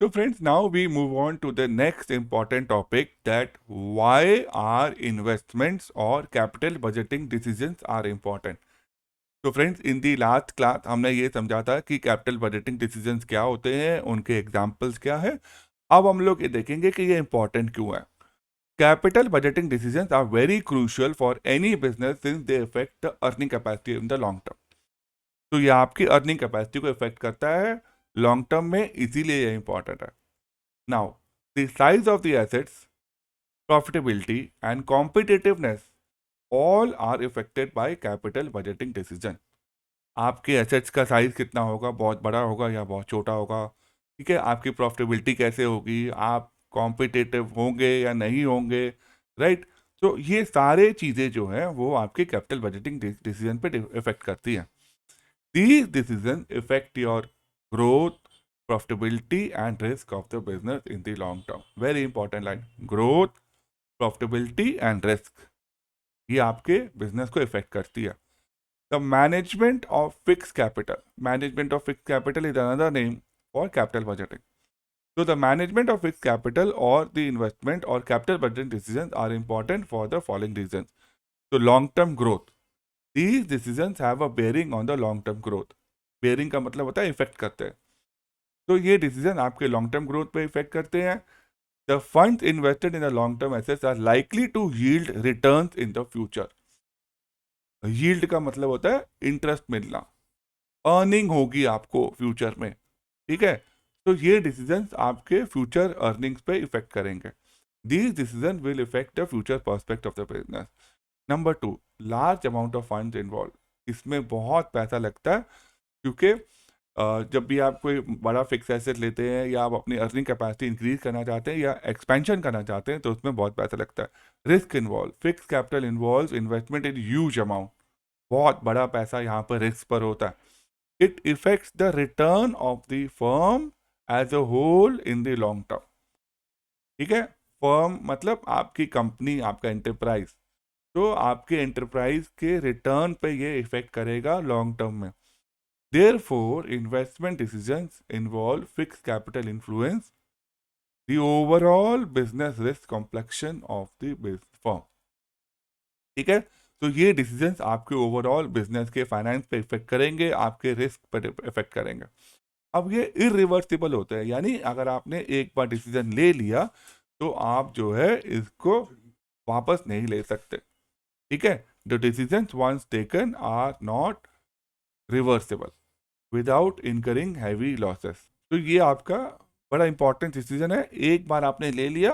So friends, now we move on to the next important topic, that why are investments or capital budgeting decisions are important. तो friends, इन दी last class हमने ये समझा था कि capital budgeting decisions क्या होते हैं, उनके एग्जांपल्स क्या है। अब हम लोग ये देखेंगे कि ये इंपॉर्टेंट क्यों है। Capital budgeting decisions are very crucial for any business since they affect the earning capacity in the long term. तो ये आपकी अर्निंग कैपेसिटी को इफेक्ट करता है लॉन्ग टर्म में, इसीलिए ये इंपॉर्टेंट है। Now the size of the assets, profitability and competitiveness all are affected by capital budgeting decision. आपके एसेट्स का साइज कितना होगा, बहुत बड़ा होगा या बहुत छोटा होगा, ठीक है। आपकी प्रॉफिटेबिलिटी कैसे होगी, आप कॉम्पिटिटिव होंगे या नहीं होंगे, राइट। तो ये सारे चीज़ें जो हैं वो आपके कैपिटल बजटिंग डिसीजन पे इफेक्ट करती हैं। These decisions affect your growth, profitability, and risk of the business in the long term. Very important line. Growth, profitability, and risk. ये आपके बिजनेस को इफेक्ट करती है। The management of fixed capital. Management of fixed capital is another name for capital budgeting. So the management of fixed capital or the investment or capital budgeting decisions are important for the following reasons. So long-term growth. These decisions have a bearing on the long-term growth. Bearing का मतलब होता है effect करते हैं। तो ये decision आपके long term growth पे इफेक्ट करते हैं। The funds invested in the long term assets are likely to yield returns in the future. Yield का मतलब होता है इंटरेस्ट मिलना, अर्निंग होगी आपको फ्यूचर में, ठीक है। तो ये डिसीजंस आपके फ्यूचर अर्निंग्स पे इफेक्ट करेंगे। These decision will effect the future पर्सपेक्ट of the business. Number 2, large amount of funds involve. इसमें बहुत पैसा लगता है, क्योंकि जब भी आप कोई बड़ा फिक्स एसेट लेते हैं या आप अपनी अर्निंग कैपेसिटी इंक्रीज करना चाहते हैं या एक्सपेंशन करना चाहते हैं, तो उसमें बहुत पैसा लगता है। Risk involve. Fix capital involve investment in huge amount. बहुत बड़ा पैसा यहाँ पर रिस्क पर होता है। It effects the return of the firm as a whole in the long term, ठीक है। फर्म मतलब आपकी कंपनी, आपका एंटरप्राइज। तो आपके एंटरप्राइज के रिटर्न पे ये इफेक्ट करेगा लॉन्ग टर्म में। Therefore, investment decisions involve fixed capital influence the overall business risk complexion of the firm, ठीक है। तो ये डिसीजंस आपके ओवरऑल बिजनेस के फाइनेंस पे इफेक्ट करेंगे, आपके रिस्क पर इफेक्ट करेंगे। अब ये इरिवर्सिबल होते हैं, यानी अगर आपने एक बार डिसीजन ले लिया तो आप जो है इसको वापस नहीं ले सकते, ठीक है। The decisions once taken are not reversible without incurring heavy losses. तो ये आपका बड़ा इंपॉर्टेंट डिसीजन है। एक बार आपने ले लिया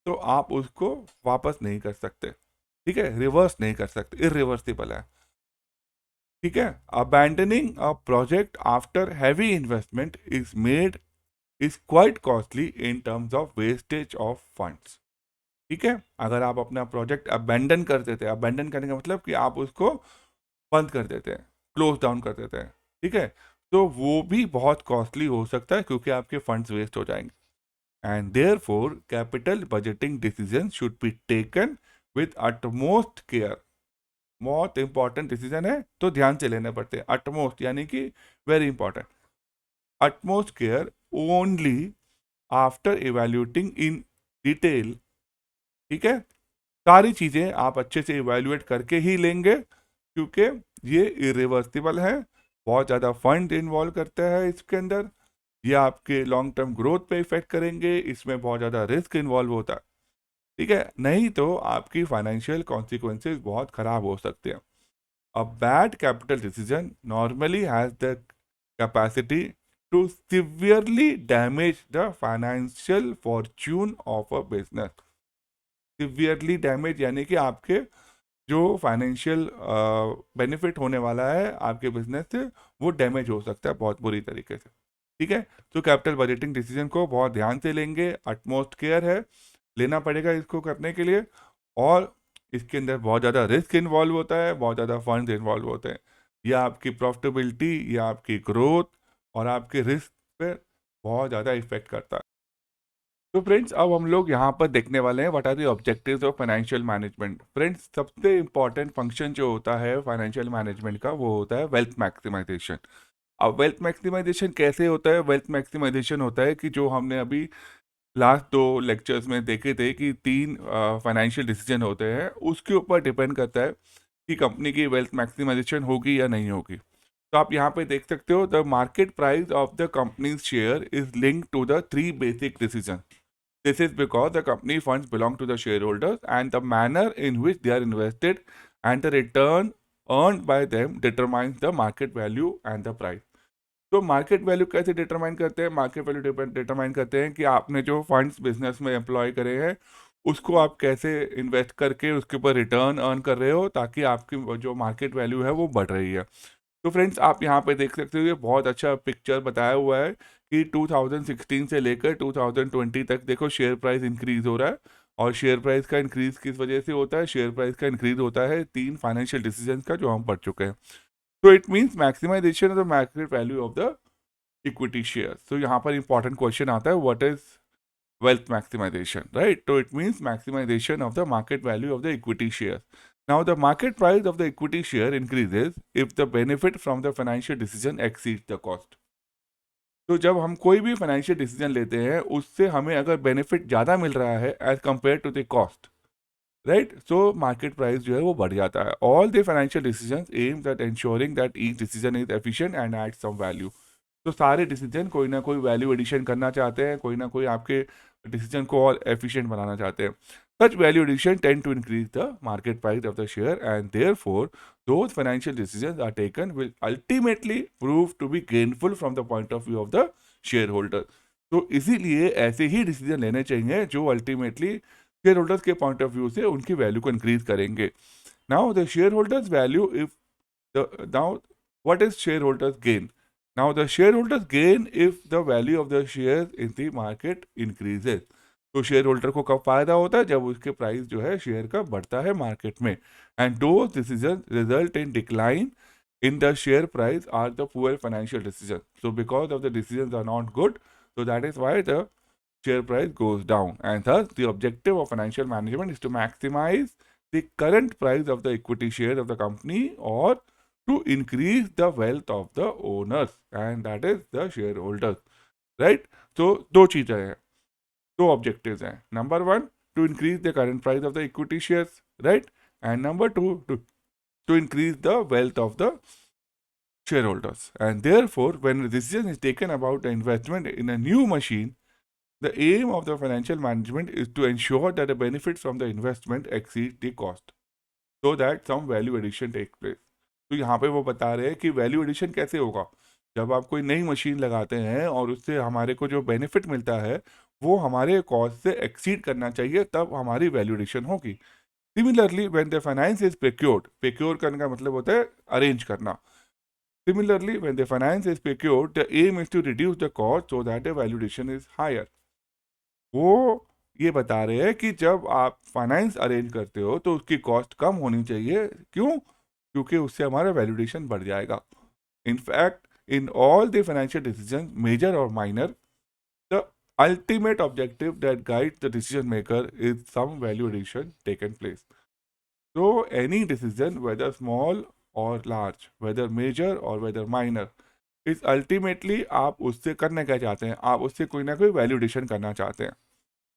तो आप उसको वापस नहीं कर सकते, ठीक है, रिवर्स नहीं कर सकते, इरिवर्सिबल है, ठीक है। Abandoning a project after heavy investment is quite costly in terms of wastage of funds, ठीक है। अगर आप अपना प्रोजेक्ट अबैंडन कर देते हैं, अबैंडन करने का मतलब कि आप उसको बंद कर देते हैं, क्लोज डाउन कर देते हैं, ठीक है, तो वो भी बहुत कॉस्टली हो सकता है, क्योंकि आपके फंड्स वेस्ट हो जाएंगे। And therefore capital budgeting decision should be taken with utmost care. बहुत इंपॉर्टेंट डिसीजन है, तो ध्यान से लेने पड़ते हैं। अटमोस्ट यानी कि very important. Utmost care only after evaluating in detail, ठीक है। सारी चीज़ें आप अच्छे से इवेल्युएट करके ही लेंगे, क्योंकि ये इरिवर्सिबल है, बहुत ज़्यादा फंड इन्वॉल्व करता है इसके अंदर, ये आपके लॉन्ग टर्म ग्रोथ पे इफेक्ट करेंगे, इसमें बहुत ज़्यादा रिस्क इन्वॉल्व होता है, ठीक है। नहीं तो आपकी फाइनेंशियल कॉन्सिक्वेंसेज बहुत ख़राब हो सकते हैं। A bad capital decision normally has the capacity to severely damage the financial fortune of a business. Severely damage यानी कि आपके जो फाइनेंशियल बेनिफिट होने वाला है आपके बिजनेस से, वो डैमेज हो सकता है बहुत बुरी तरीके से, ठीक है। तो कैपिटल बजटिंग डिसीजन को बहुत ध्यान से लेंगे, अटमोस्ट केयर है, लेना पड़ेगा इसको करने के लिए। और इसके अंदर बहुत ज़्यादा रिस्क इन्वॉल्व होता है, बहुत ज़्यादा फंड इन्वॉल्व होते हैं। यह आपकी प्रॉफिटेबिलिटी या आपकी ग्रोथ और आपके रिस्क पे बहुत ज़्यादा इफेक्ट करता है। तो फ्रेंड्स, अब हम लोग यहाँ पर देखने वाले हैं what are the objectives of financial management. Friends, सबसे इंपॉर्टेंट फंक्शन जो होता है फाइनेंशियल मैनेजमेंट का, वो होता है वेल्थ मैक्सिमाइजेशन। अब वेल्थ मैक्सिमाइजेशन कैसे होता है? वेल्थ मैक्सिमाइजेशन होता है कि जो हमने अभी लास्ट 2 लेक्चर्स में देखे थे कि 3 फाइनेंशियल डिसीजन होते हैं, उसके ऊपर डिपेंड करता है कि कंपनी की वेल्थ मैक्सिमाइजेशन होगी या नहीं होगी। तो आप यहाँ पे देख सकते हो, the market price of the companies share is linked to the 3 basic decision. This is because the company funds belong to the shareholders and the manner in which they are invested and the return earned by them determines the market value and the price. तो market value कैसे determine करते हैं? Market value determine करते हैं कि आपने जो funds business में एम्प्लॉय करे हैं उसको आप कैसे इन्वेस्ट करके उसके ऊपर रिटर्न अर्न कर रहे हो ताकि आपकी जो मार्केट वैल्यू है वो बढ़ रही है। तो फ्रेंड्स आप यहाँ पे देख सकते हो, ये बहुत अच्छा पिक्चर बताया हुआ है कि 2016 से लेकर 2020 तक देखो शेयर प्राइस इंक्रीज हो रहा है। और शेयर प्राइस का इंक्रीज किस वजह से होता है? शेयर प्राइस का इंक्रीज होता है 3 फाइनेंशियल डिसीजन का जो हम पढ़ चुके हैं। तो it means maximization of the market value of the equity share. तो यहाँ पर इंपॉर्टेंट क्वेश्चन आता है, what is wealth maximization, right? So it means maximization of the market value of the equity shares. Now the market price of the equity share increases if the benefit from the financial decision exceeds the cost. तो जब हम कोई भी financial decision लेते हैं उससे हमें अगर बेनिफिट ज़्यादा मिल रहा है as compare to the cost, right, so market price जो है वो बढ़ जाता है। All the financial decision aims at ensuring that each decision is efficient and add some value. तो सारे डिसीजन कोई ना कोई वैल्यू एडिशन करना चाहते हैं, कोई ना कोई आपके डिसीजन को और एफिशिएंट बनाना चाहते हैं। Such value addition tend to increase the market price of the share and therefore those financial decisions are taken will ultimately prove to be gainful from the point of view of the shareholder। तो इसीलिए ऐसे ही decision लेने चाहिए जो ultimately share holders के point of view से उनकी value को इंक्रीज करेंगे। Now the share holders value if now what is share holders gain? Now the shareholders gain if the value of the shares in the market increases। तो share holder को कब फायदा होता है? जब उसके प्राइस जो है शेयर का बढ़ता है मार्केट में। And those decision result in decline in the share price are the poor financial decisions। So because of the decisions are not good, so that is why the share price goes down। And thus the objective of financial management is to maximize the current price of the equity shares of the company or to increase the wealth of the owners, and that is the shareholders, right? So दो चीजें हैं, दो objectives हैं। Number 1 to increase the current price of the equity shares, right? And number 2 to increase the wealth of the shareholders। And therefore when a decision is taken about the investment in a new machine, the aim of the financial management is to ensure that the benefits from the investment exceed the cost so that some value addition takes place। तो यहाँ पे वो बता रहे हैं कि value addition कैसे होगा? जब आप कोई नई मशीन लगाते हैं और उससे हमारे को जो बेनिफिट मिलता है वो हमारे कॉस्ट से एक्सीड करना चाहिए, तब हमारी वैल्यू एडिशन होगी। Similarly when the finance is procured, procure करने का मतलब होता है अरेंज करना। Similarly when the finance is procured the aim is to reduce the cost so that the value addition is higher. वो ये बता रहे हैं कि जब आप फाइनेंस अरेंज करते हो तो उसकी कॉस्ट कम होनी चाहिए। क्यों? क्योंकि उससे हमारा वैल्यूएशन बढ़ जाएगा। In fact in all the financial decision major और minor, the ultimate objective that guides the decision maker is some value addition taken place। So any decision, whether small or large, whether major or whether minor, is ultimately आप उससे करने क्या चाहते हैं? आप उससे कोई ना कोई वैल्यू एडिशन करना चाहते हैं,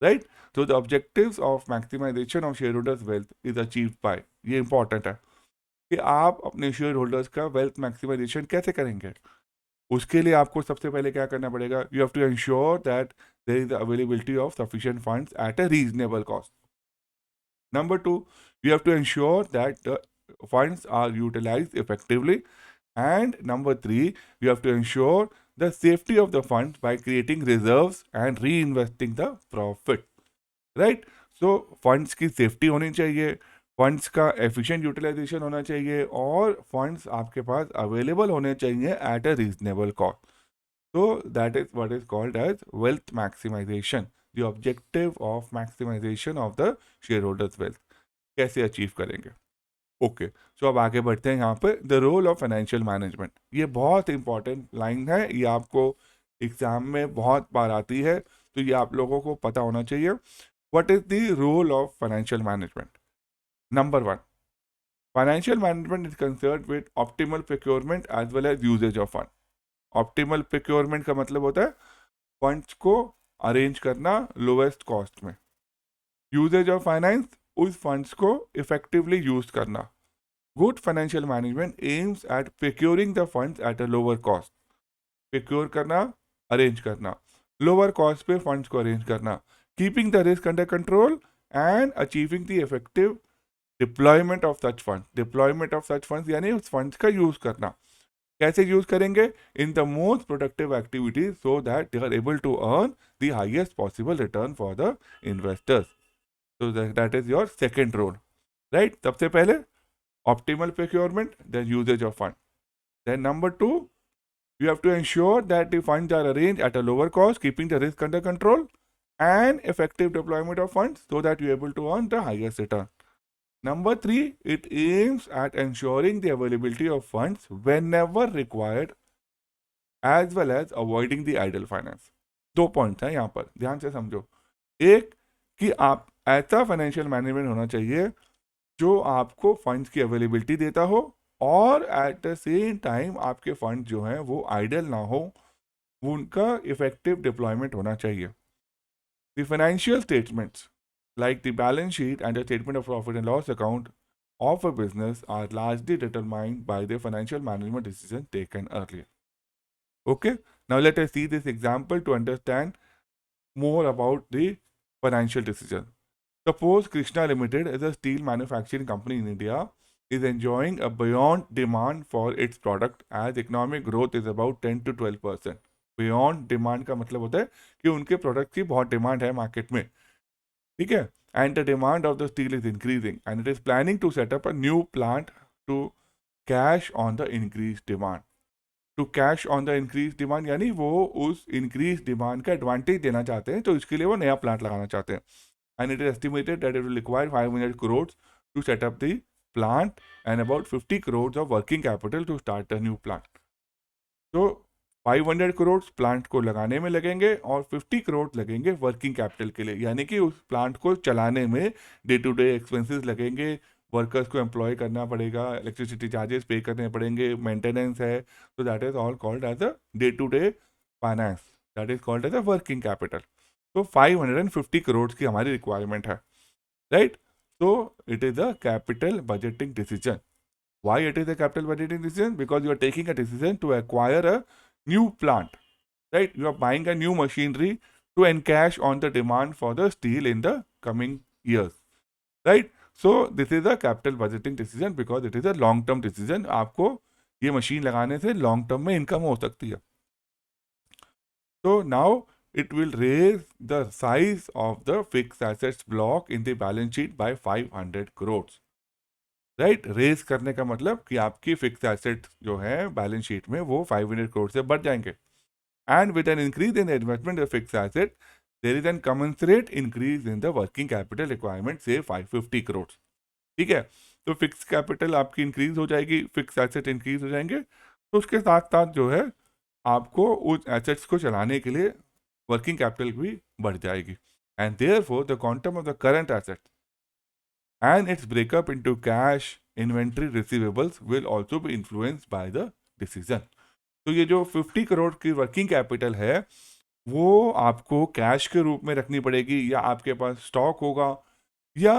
राइट? तो the objectives of maximization of share holders wealth is achieved by, ये इंपॉर्टेंट है कि आप अपने शेयर होल्डर्स का वेल्थ मैक्सिमाइजेशन कैसे करेंगे। उसके लिए आपको सबसे पहले क्या करना पड़ेगा? You have to ensure that there is availability of sufficient funds at a reasonable cost. Number 2, you have to ensure that the funds are utilized effectively। And number 3, you have to ensure the safety of the funds by creating reserves and reinvesting the profit, right? So funds की safety होनी चाहिए, funds का efficient utilisation होना चाहिए और funds आपके पास available होने चाहिए eight a reasonable cost. So that is what is called as wealth maximization, the objective of maximization of the shareholders wealth। कैसे अचीव करेंगे? ओके, सो अब आगे बढ़ते हैं यहाँ पे, the role of financial management. ये बहुत इंपॉर्टेंट लाइन है, ये आपको एग्जाम में बहुत बार आती है, तो ये आप लोगों को पता होना चाहिए। What is the role of financial management? Number 1, financial management is concerned with optimal procurement as well as usages of fund. Optimal procurement का मतलब होता है फंड्स को अरेंज करना लोवेस्ट कॉस्ट में। यूजेज ऑफ फाइनेंस, उस फंड्स को effectively use करना। Good financial management aims at procuring the funds at a lower cost. Procure करना, अरेंज करना, लोअर कॉस्ट पे फंड्स को अरेंज करना। Keeping the risk under control and achieving the effective deployment of such fund. Deployment of such funds यानी उस funds का use करना। कैसे यूज करेंगे? In the most productive activities so that they are able to earn the highest possible return for the investors. So that is your second role, right? सबसे पहले optimal procurement, then usage of fund. Then number two, you have to ensure that the funds are arranged at a lower cost, keeping the risk under control, and effective deployment of funds so that you're able to earn the highest return. Number three, it aims at ensuring the availability of funds whenever required, as well as avoiding the idle finance. दो point हैं यहाँ पर, ध्यान से समझो। एक कि आप ऐसा फाइनेंशियल मैनेजमेंट होना चाहिए जो आपको फंड्स की अवेलेबिलिटी देता हो और एट द सेम टाइम आपके फंड जो हैं वो आइडल ना हो, उनका इफेक्टिव डिप्लॉयमेंट होना चाहिए। The financial statements like the balance sheet and the statement of profit and loss account of a business are largely determined by the financial management decision taken earlier. Okay, now let us see this example to understand more about the financial decision. Suppose Krishna Limited is a steel manufacturing company in India is enjoying a beyond demand for its product as economic growth is about 10 to 12%. Beyond demand का मतलब होता है कि उनके product की बहुत demand है market में, ठीक है, and the demand of the steel is increasing and it is planning to set up a new plant to cash on the increased demand. To cash on the increased demand यानी वो उस increased demand का advantage देना चाहते हैं, तो इसके लिए वो नया प्लांट लगाना चाहते हैं। And it is estimated that it will require 500 crores to set up the plant and about 50 crores of working capital to start the new plant. तो 500 करोड़ प्लांट को लगाने में लगेंगे और 50 करोड़ लगेंगे वर्किंग कैपिटल के लिए, यानी कि उस प्लांट को चलाने में डे टू डे एक्सपेंसेस लगेंगे, वर्कर्स को एम्प्लॉय करना पड़ेगा, इलेक्ट्रिसिटी चार्जेस पे करने पड़ेंगे, मेंटेनेंस है, तो that is all called as a day to day finance, that is called as a working capital. तो 550 करोड़ की हमारी रिक्वायरमेंट है, right? So it is a capital budgeting decision. Why it is a capital budgeting decision? Because you are taking a decision to acquire a new plant, right? You are buying a new machinery to encash on the demand for the steel in the coming years, right? So this is a capital budgeting decision because it is a long term decision. आपको ये machine लगाने से long term में income हो सकती है। So now it will raise the size of the fixed assets block in the balance sheet by 500 crores. Right, raise करने का मतलब कि आपकी फिक्स एसेट जो है बैलेंस शीट में वो 500 करोड़ से बढ़ जाएंगे। And with an increase in investment in fix asset there is an commensurate increase in the working capital requirement से 550 करोड़। ठीक है, तो फिक्स कैपिटल आपकी इंक्रीज हो जाएगी, फिक्स एसेट इंक्रीज हो जाएंगे, तो उसके साथ साथ जो है आपको उस एसेट्स को चलाने के लिए वर्किंग कैपिटल भी बढ़ जाएगी। And therefore the quantum of the current asset and its breakup into cash, inventory, receivables will also be influenced by the decision. तो ये जो 50 करोड़ की वर्किंग कैपिटल है वो आपको कैश के रूप में रखनी पड़ेगी, या आपके पास स्टॉक होगा, या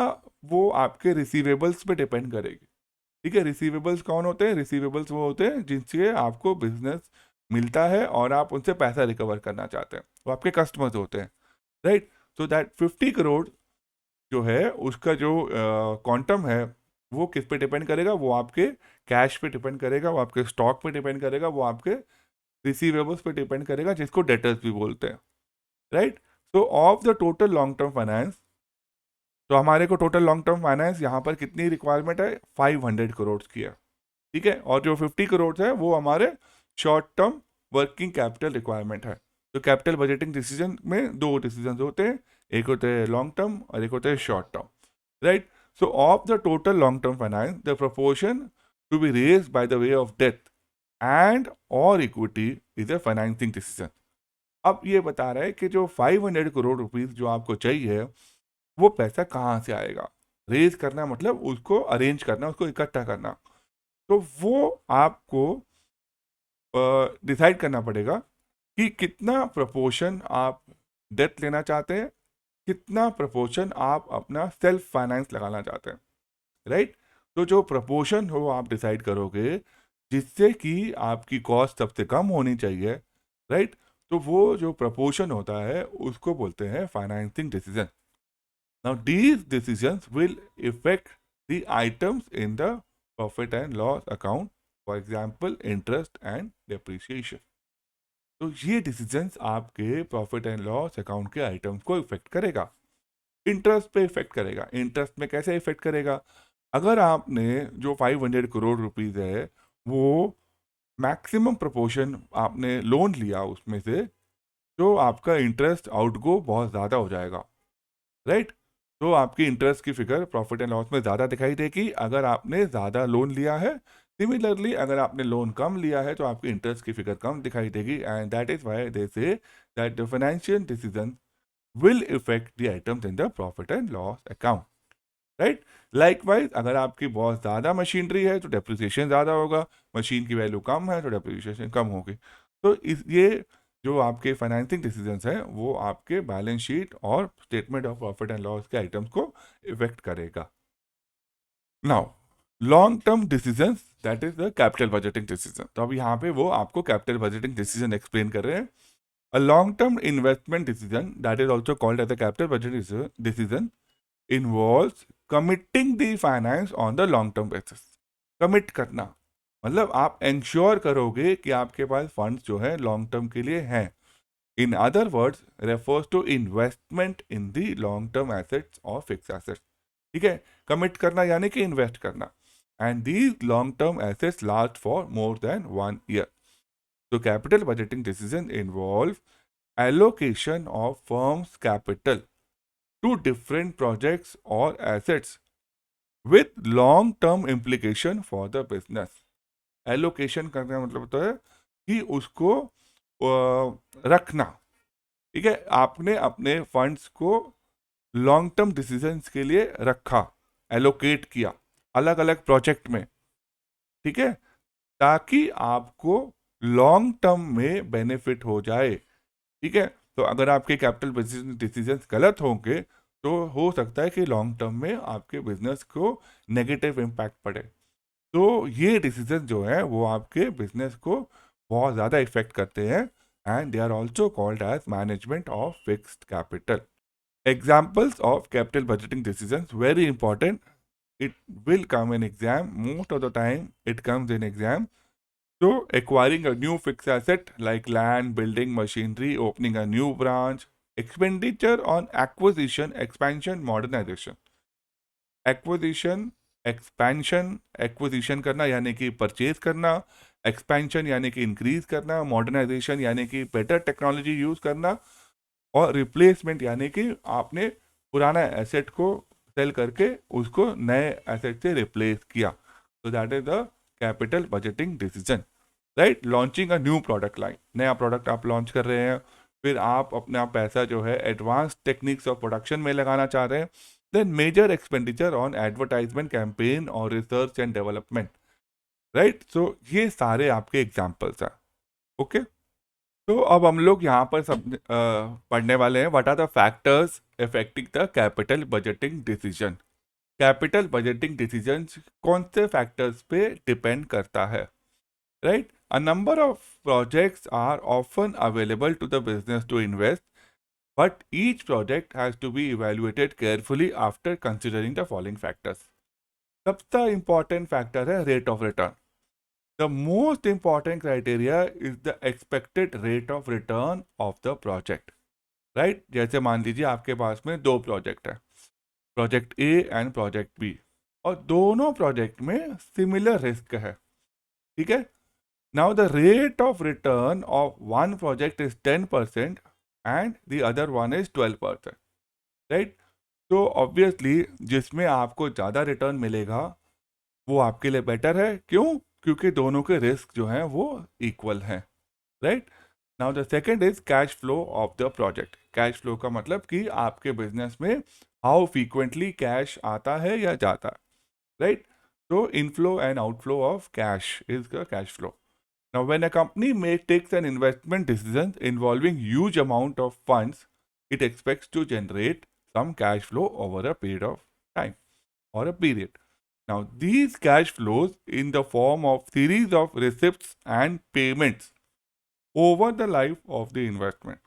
वो आपके रिसीवेबल्स पे डिपेंड करेगी। ठीक है, रिसीवेबल्स कौन होते हैं? रिसीवेबल्स वो होते हैं जिनसे आपको बिजनेस मिलता है और आप उनसे पैसा रिकवर करना चाहते हैं, वो आपके कस्टमर्स होते हैं, राइट? सो दैट 50 करोड़ जो है उसका जो क्वांटम है वो किस पे डिपेंड करेगा? वो आपके कैश पे डिपेंड करेगा, वो आपके स्टॉक पे डिपेंड करेगा, वो आपके रिसीवेबल्स पे डिपेंड करेगा, जिसको डेटर्स भी बोलते हैं, right? So of the total long term finance, तो हमारे को टोटल लॉन्ग टर्म फाइनेंस यहाँ पर कितनी रिक्वायरमेंट है? 500 करोड़ की है, ठीक है, और जो 50 करोड़ है वो हमारे short term working capital requirement है। तो कैपिटल बजटिंग डिसीजन में दो डिसीजन होते हैं, एक होते हैं लॉन्ग टर्म और एक होते हैं short term, right? So of the total long term finance the proportion to be raise by the way of debt and और equity is a financing decision. अब ये बता रहा है कि जो 500 करोड़ रुपीस जो आपको चाहिए वो पैसा कहाँ से आएगा? रेज करना मतलब उसको अरेंज करना, उसको इकट्ठा करना। तो वो आपको डिसाइड करना पड़ेगा कि कितना प्रपोर्शन आप डेट लेना चाहते हैं, कितना प्रपोर्शन आप अपना सेल्फ फाइनेंस लगाना चाहते हैं, राइट। तो जो प्रपोर्शन हो आप डिसाइड करोगे जिससे कि आपकी कॉस्ट सबसे कम होनी चाहिए, राइट। तो वो जो प्रपोर्शन होता है उसको बोलते हैं financing decision. Now these decisions will affect the items in the profit and loss account, for example interest and depreciation। तो ये डिसीजंस आपके प्रॉफिट एंड लॉस अकाउंट के आइटम्स को इफेक्ट करेगा। इंटरेस्ट पे इफेक्ट करेगा। इंटरेस्ट में कैसे इफेक्ट करेगा? अगर आपने जो 500 करोड़ रुपीस है वो मैक्सिमम प्रोपोर्शन आपने लोन लिया उसमें से, तो आपका इंटरेस्ट आउटगो बहुत ज़्यादा हो जाएगा, राइट। तो आपकी इंटरेस्ट की फिगर प्रॉफिट एंड लॉस में ज़्यादा दिखाई देगी अगर आपने ज़्यादा लोन लिया है। सिमिलरली अगर आपने लोन कम लिया है तो आपकी इंटरेस्ट की फिगर कम दिखाई देगी, and that is why they से that the financial decision will effect the items in the profit and loss account, right. Likewise अगर आपकी बहुत ज़्यादा मशीनरी है तो डेप्रिसिएशन ज़्यादा होगा, मशीन की वैल्यू कम है तो डेप्रिसिएशन कम होगी। तो इस ये जो आपके फाइनेंसिंग डिसीजंस हैं वो आपके बैलेंस शीट और statement of profit and loss के आइटम्स को इफेक्ट करेगा। Now long term decisions, that is the capital budgeting decision. तो अब यहाँ पे वो आपको कैपिटल बजटिंग डिसीजन एक्सप्लेन कर रहे हैं। A long term investment decision that is also called as a capital budgeting decision involves committing the finance on the long term basis. Commit करना मतलब आप इंश्योर करोगे कि आपके पास फंड्स जो है लॉन्ग टर्म के लिए हैं। In other words refers to investment in the long term assets और फिक्स एसेट्स। ठीक है, कमिट करना यानी कि इन्वेस्ट करना, and these long term assets last for more than 1 year. तो capital budgeting decision involve allocation of firm's capital to different projects or assets with long term implication for the business। Allocation करने का मतलब होता है कि उसको रखना। ठीक है, आपने अपने फंड्स को लॉन्ग टर्म डिसीजंस के लिए रखा, एलोकेट किया अलग अलग प्रोजेक्ट में, ठीक है, ताकि आपको लॉन्ग टर्म में बेनिफिट हो जाए। ठीक है, तो अगर आपके कैपिटल डिसीजंस गलत होंगे तो हो सकता है कि लॉन्ग टर्म में आपके बिजनेस को नेगेटिव इम्पैक्ट पड़े। तो ये डिसीजन जो है वो आपके बिजनेस को बहुत ज़्यादा इफेक्ट करते हैं, and they are also called as management of fixed capital. Examples of capital budgeting decisions very important, it will come in exam, most of the time it comes in exam। So acquiring a new fixed asset like land, building, machinery, opening a new branch, expenditure on acquisition, expansion, modernization। Acquisition, expansion, acquisition करना यानी कि purchase करना, expansion यानी कि increase करना, modernisation यानी कि better technology use करना, और रिप्लेसमेंट यानी कि आपने पुराना एसेट को सेल करके उसको नए एसेट से रिप्लेस किया। तो that is the capital budgeting decision, right. Launching a new product line, नया प्रोडक्ट आप लॉन्च कर रहे हैं, फिर आप अपना पैसा जो है एडवांस टेक्निक्स ऑफ प्रोडक्शन में लगाना चाह रहे हैं, then major expenditure on advertisement campaign और research and development, right. So ये सारे आपके एग्जाम्पल्स हैं, ओके। तो अब हम लोग यहाँ पर सब पढ़ने वाले हैं what are the factors affecting the capital budgeting decision. Capital budgeting decision कौन से फैक्टर्स पे डिपेंड करता है, right. A number of projects are often available to the business to invest, but each project has to be evaluated carefully after considering the following factors। सबसे important factor है rate of return। The most important criteria is the expected rate of return of the project, right। जैसे मान लीजिए आपके पास में दो project है, project A and project B, और दोनों प्रोजेक्ट में सिमिलर रिस्क है, ठीक है। Now the rate of return of one project is 10% and the other one is 12%, right। तो ऑब्वियसली जिसमें आपको ज़्यादा रिटर्न मिलेगा वो आपके लिए बेटर है, क्यों? क्योंकि दोनों के रिस्क जो हैं वो इक्वल हैं, right. Now the second is cash flow of the project. Cash flow का मतलब कि आपके बिजनेस में हाउ फ्रीक्वेंटली कैश आता है या जाता है, राइट। तो inflow and outflow of cash is the cash flow. Now, when a company takes an investment decision involving huge amount of funds, it expects to generate some cash flow over a period of time or a period. Now, these cash flows in the form of series of receipts and payments over the life of the investment,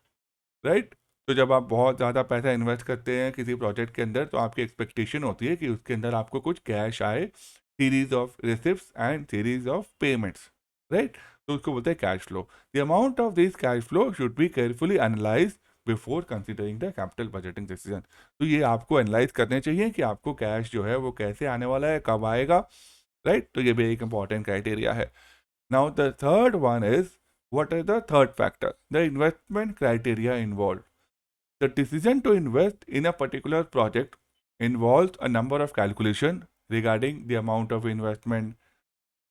right? तो जब आप बहुत ज़्यादा पैसा invest करते हैं किसी project के अंदर, तो आपकी एक्सपेक्टेशन होती है कि उसके अंदर आपको कुछ कैश आए, series of receipts and series of payments, right? तो उसको बोलते हैं cash flow. The amount of this cash flow should be carefully analyse before considering the capital budgeting decision. तो ये आपको एनालाइज करने चाहिए कि आपको कैश जो है वो कैसे आने वाला है, कब आएगा, राइट? तो ये भी एक इंपॉर्टेंट क्राइटेरिया है. Now the third one is, what is the third factor? The investment criteria involved. The decision to invest in a particular project involves a number of calculations regarding the amount of investment,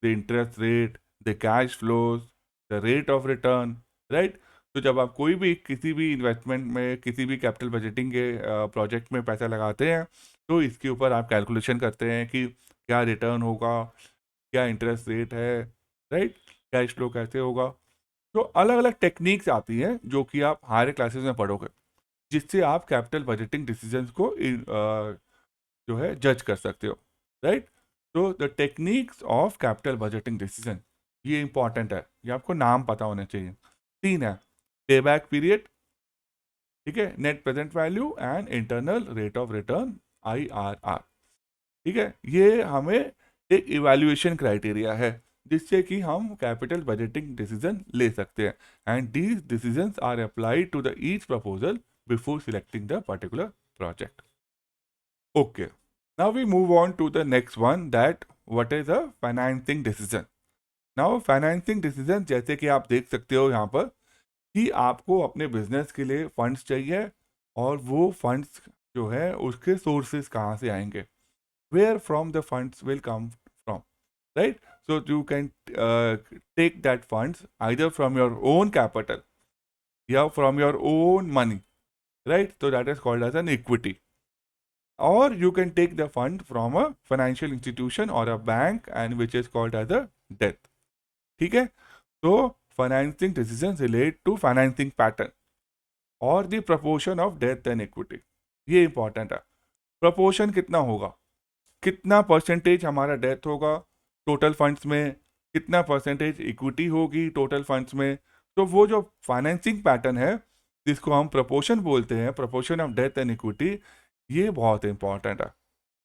the interest rate, the cash flows, the rate of return, right? तो जब आप कोई भी किसी भी investment में, किसी भी कैपिटल बजटिंग के प्रोजेक्ट में पैसा लगाते हैं, तो इसके ऊपर आप कैलकुलेशन करते हैं कि क्या रिटर्न होगा, क्या इंटरेस्ट रेट है, राइट? कैश फ्लो कैसे होगा. तो अलग अलग टेक्निक्स आती हैं जो कि आप हायर क्लासेस में पढ़ोगे, जिससे आप कैपिटल बजटिंग डिसीजंस को जो है जज कर सकते हो, राइट? तो the techniques of capital budgeting decision, ये इंपॉर्टेंट है, ये आपको नाम पता होना चाहिए. 3 है. पे बैक पीरियड, ठीक है, net present value and internal rate of return, IRR. ठीक है, ये हमें एक इवैल्यूएशन क्राइटेरिया है जिससे कि हम कैपिटल बजटिंग डिसीजन ले सकते हैं. And these decisions are applied to the each proposal before selecting the particular project. Okay, now we move on to the next one, that what is a financing decision. Now financing decision, जैसे कि आप देख सकते हो यहाँ पर कि आपको अपने बिजनेस के लिए फंड्स चाहिए, और वो फंड्स जो है उसके सोर्सेज कहाँ से आएंगे, where from the funds will come from, right? So you can take that funds either from your own capital, yeah, from your own money, right? So that is called as an equity. Or you can take the fund from a financial institution or a bank, and which is called as a debt. ठीक है? So financing decisions relate to financing pattern or the proportion of debt and equity. ये important है. Proportion कितना होगा, कितना percentage हमारा death होगा total funds में, कितना परसेंटेज इक्विटी होगी टोटल फंड्स में. तो वो जो फाइनेंसिंग पैटर्न है जिसको हम प्रपोर्शन बोलते हैं, proportion of debt and equity, ये बहुत इंपॉर्टेंट है,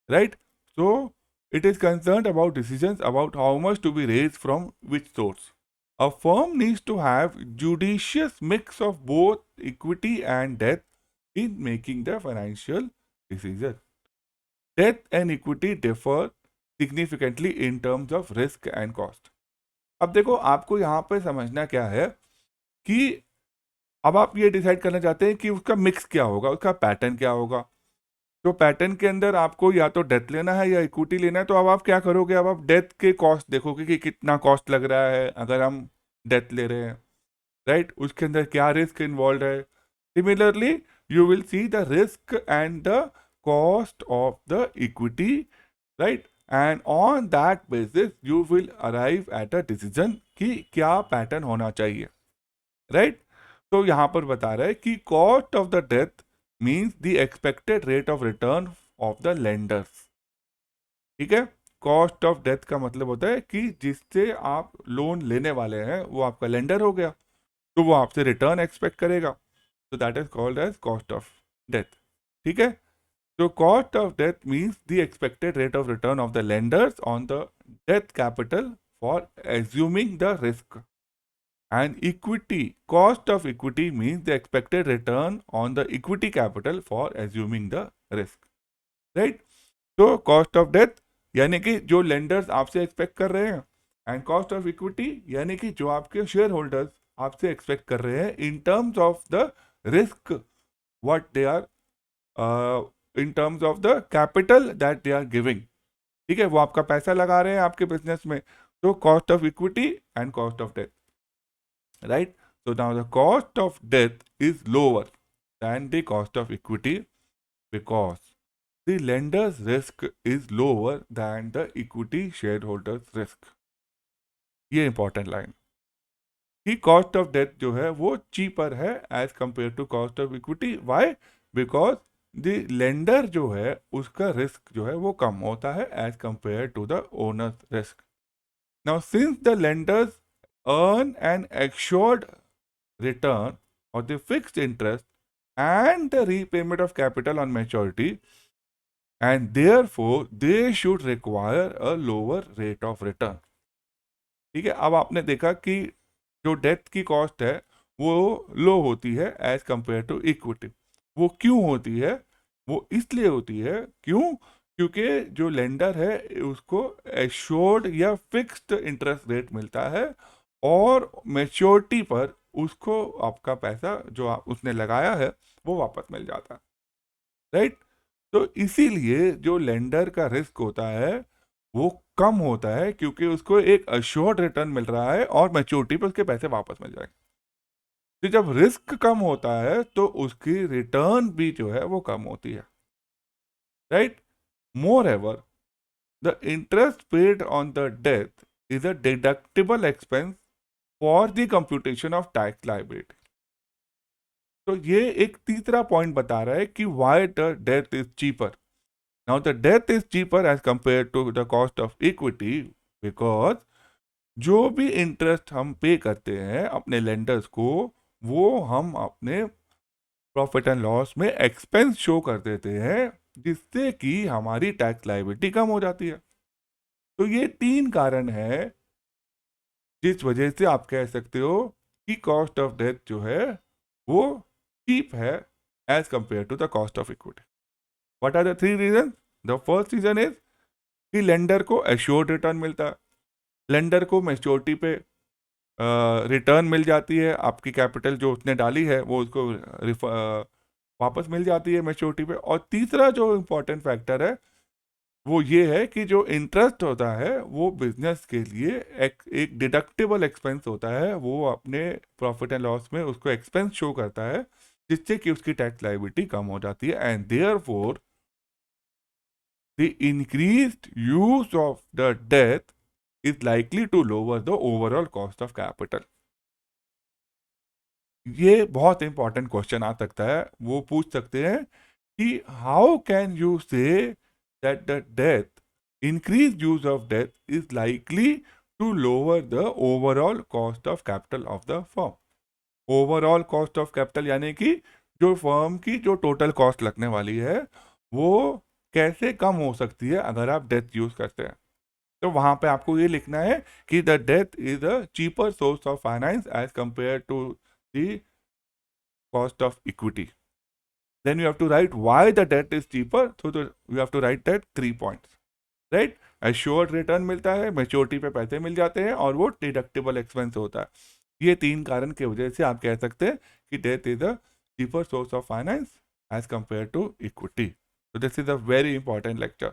right? So it is concern about decisions about how much to be raise from which source. A firm needs to have judicious mix of both equity and debt in making the financial decision. Debt and equity differ significantly in terms of risk and cost. अब देखो, आपको यहाँ पे समझना क्या है कि अब आप ये डिसाइड करना चाहते हैं कि उसका मिक्स क्या होगा, उसका पैटर्न क्या होगा. तो पैटर्न के अंदर आपको या तो डेथ लेना है या इक्विटी लेना है. तो अब आप क्या करोगे, अब आप डेथ के कॉस्ट देखोगे कि कितना कॉस्ट लग रहा है अगर हम डेथ ले रहे हैं, राइट? उसके अंदर क्या रिस्क इन्वॉल्व है. Similarly you will see the risk and the cost of the equity, right? And on that basis you will arrive at a decision कि क्या पैटर्न होना चाहिए, right? तो यहाँ पर बता रहा है कि cost of the debt means the expected rate of return of the lenders. ठीक है, कॉस्ट ऑफ डेथ का मतलब होता है कि जिससे आप लोन लेने वाले हैं वो आपका लेंडर हो गया, तो वो आपसे रिटर्न एक्सपेक्ट करेगा. So that is called as cost of debt. ठीक है? So cost of debt means the expected rate of return of the lenders on the debt capital for assuming the risk. And equity, cost of equity means the expected return on the equity capital for assuming the risk. Right? So cost of debt यानी कि जो lenders आपसे expect कर रहे हैं, and cost of equity यानी कि जो आपके shareholders आपसे expect कर रहे हैं in terms of the risk what they are in terms of the capital that they are giving. ठीक है, वो आपका पैसा लगा रहे हैं आपके बिजनेस में. तो cost of equity and cost of death, right? So now the cost of debt is lower than the cost of equity because the lender's risk is lower than the equity shareholders risk. ये important line. कि cost of debt जो है वो cheaper है as compare to cost of equity. Why? Because the lender जो है उसका risk जो है वो कम होता है as compare to the owners risk. Now since the lenders earn an assured return or the fixed interest and the repayment of capital on maturity, and therefore they should require a lower rate of return. ठीक है, अब आपने देखा कि जो death की cost है वो लो होती है एज कंपेयर टू इक्विटी. वो क्यों होती है? वो इसलिए होती है, क्योंकि जो लेंडर है उसको एश्योर्ड या फिक्स्ड इंटरेस्ट रेट मिलता है और मेच्योरिटी पर उसको आपका पैसा जो उसने लगाया है वो वापस मिल जाता है. राइट? तो इसीलिए जो लेंडर का रिस्क होता है वो कम होता है क्योंकि उसको एक अश्योर्ड रिटर्न मिल रहा है और मैच्योरिटी पे उसके पैसे वापस मिल जाएंगे. तो जब रिस्क कम होता है तो उसकी रिटर्न भी जो है वो कम होती है. Right? More ever the interest paid on the debt is a deductible expense for the computation of tax liability. तो ये एक तीसरा पॉइंट बता रहा है कि why the debt is cheaper. Now the debt is cheaper as compared to the cost of equity because जो भी इंटरेस्ट हम पे करते हैं अपने लेंडर्स को वो हम अपने प्रॉफिट एंड लॉस में एक्सपेंस शो कर देते हैं जिससे कि हमारी टैक्स लायबिलिटी कम हो जाती है. तो ये तीन कारण है जिस वजह से आप कह सकते हो कि कॉस्ट ऑफ डेथ जो है वो चीप है as compare to the cost of equity. What are the three reason? The first reason is कि लेंडर को एश्योर्ड रिटर्न मिलता है. लेंडर को मैच्योरिटी पे रिटर्न मिल जाती है. आपकी कैपिटल जो उसने डाली है वो उसको वापस मिल जाती है मैच्योरिटी पे. और तीसरा जो इम्पोर्टेंट फैक्टर है वो ये है कि जो इंटरेस्ट होता है वो बिजनेस के लिए एक डिडक्टेबल एक्सपेंस होता है. वो अपने प्रॉफिट एंड लॉस में उसको एक्सपेंस शो करता है जिससे कि उसकी टैक्स लायबिलिटी कम हो जाती है. And therefore the increased use of the debt is likely to lower the overall cost of capital. ये बहुत इंपॉर्टेंट क्वेश्चन आ सकता है. वो पूछ सकते हैं कि how can you say that the debt increase use of debt is likely to lower the overall cost of capital of the firm. Overall cost of capital यानी कि जो फर्म की जो टोटल कॉस्ट लगने वाली है वो कैसे कम हो सकती है अगर आप डेथ यूज करते हैं. तो वहां पे आपको ये लिखना है कि the debt is a cheaper source of finance as compare to the cost of equity. Then you have to write why the debt is cheaper. तो you have to write that 3 points. Right? Assured return मिलता है, maturity पे पैसे मिल जाते हैं और वो deductible expense होता है. ये तीन कारण की वजह से आप कह सकते हैं कि debt is a cheaper source of finance as compare to equity. So this is a very important lecture.